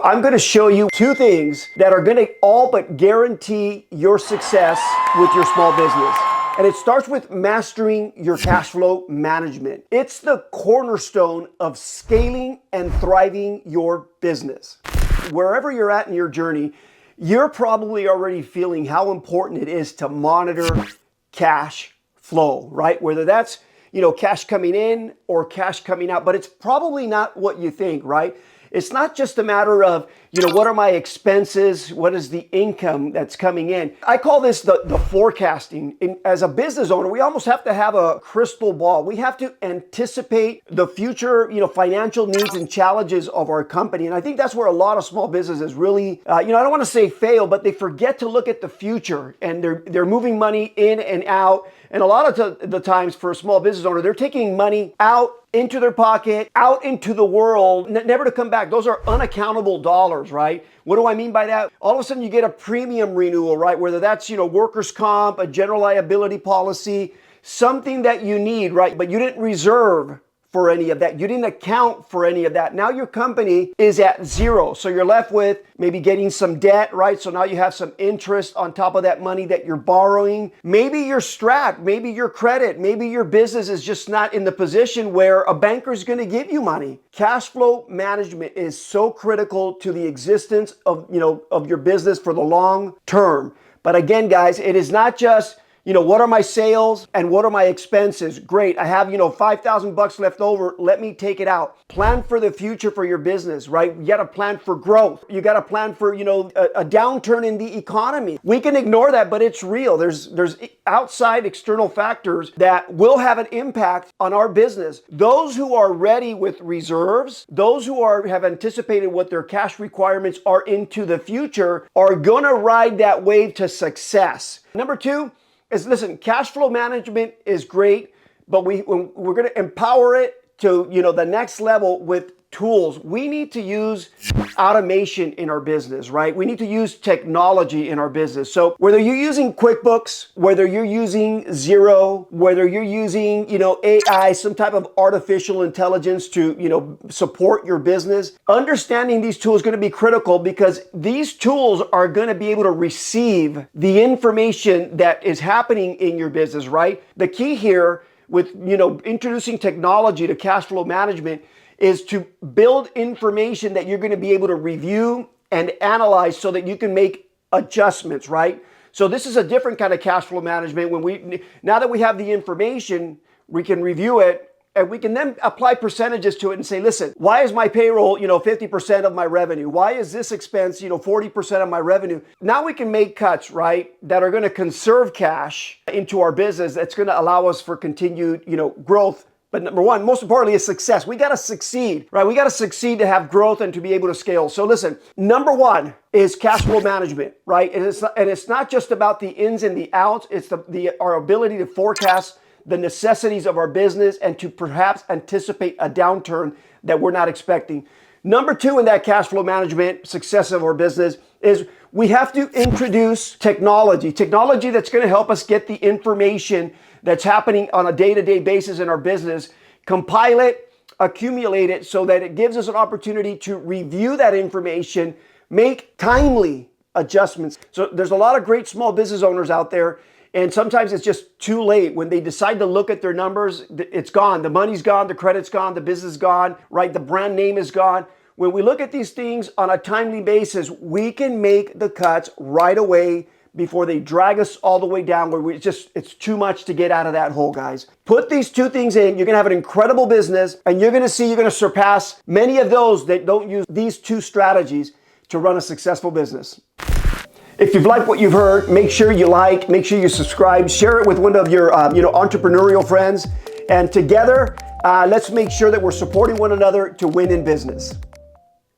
I'm going to show you two things that are going to all but guarantee your success with your small business. And it starts with mastering your cash flow management. It's the cornerstone of scaling and thriving your business. Wherever you're at in your journey, you're probably already feeling how important it is to monitor cash flow, right? Whether that's, cash coming in or cash coming out, but it's probably not what you think, right? It's not just a matter of, what are my expenses? What is the income that's coming in? I call this the forecasting. As a business owner, we almost have to have a crystal ball. We have to anticipate the future, financial needs and challenges of our company. And I think that's where a lot of small businesses really, I don't want to say fail, but they forget to look at the future, and they're moving money in and out. And a lot of the times for a small business owner, they're taking money out into their pocket, out into the world, never to come back. Those are unaccountable dollars, right? What do I mean by that? All of a sudden you get a premium renewal, right? Whether that's, workers' comp, a general liability policy, something that you need, right? But you didn't reserve for any of that. You didn't account for any of that. Now your company is at zero. So you're left with maybe getting some debt, right? So now you have some interest on top of that money that you're borrowing. Maybe you're strapped, maybe your credit, maybe your business is just not in the position where a banker is going to give you money. Cash flow management is so critical to the existence of your business for the long term. But again, guys, it is not just what are my sales and what are my expenses? Great. I have, $5,000 left over. Let me take it out. Plan for the future for your business, right? You got to plan for growth. You got to plan for, a downturn in the economy. We can ignore that, but it's real. There's outside external factors that will have an impact on our business. Those who are ready with reserves, those who have anticipated what their cash requirements are into the future are going to ride that wave to success. Number two, listen, cash flow management is great, but we're going to empower it to, the next level with tools. We need to use automation in our business, right? We need to use technology in our business. So whether you're using QuickBooks, whether you're using Xero, whether you're using, AI, some type of artificial intelligence to, support your business, understanding these tools is going to be critical because these tools are going to be able to receive the information that is happening in your business, right? The key here with, introducing technology to cash flow management is to build information that you're going to be able to review and analyze so that you can make adjustments, right? So this is a different kind of cash flow management. Now that we have the information, we can review it and we can then apply percentages to it and say, listen, why is my payroll, 50% of my revenue? Why is this expense, 40% of my revenue? Now we can make cuts, right, that are going to conserve cash into our business. That's going to allow us for continued, growth. But number one, most importantly, is success. We got to succeed, right? We got to succeed to have growth and to be able to scale. So listen, number one is cash flow management, right? And it's not just about the ins and the outs. It's our ability to forecast the necessities of our business and to perhaps anticipate a downturn that we're not expecting. Number two in that cash flow management success of our business is we have to introduce technology that's going to help us get the information that's happening on a day-to-day basis in our business, compile it, accumulate it so that it gives us an opportunity to review that information, make timely adjustments. So there's a lot of great small business owners out there, and sometimes it's just too late. When they decide to look at their numbers, it's gone. The money's gone, the credit's gone, the business is gone, right? The brand name is gone. When we look at these things on a timely basis, we can make the cuts right away before they drag us all the way down where it's too much to get out of that hole, guys. Put these two things in, you're gonna have an incredible business, and you're gonna surpass many of those that don't use these two strategies to run a successful business. If you've liked what you've heard, make sure you subscribe, share it with one of your entrepreneurial friends, and together, let's make sure that we're supporting one another to win in business.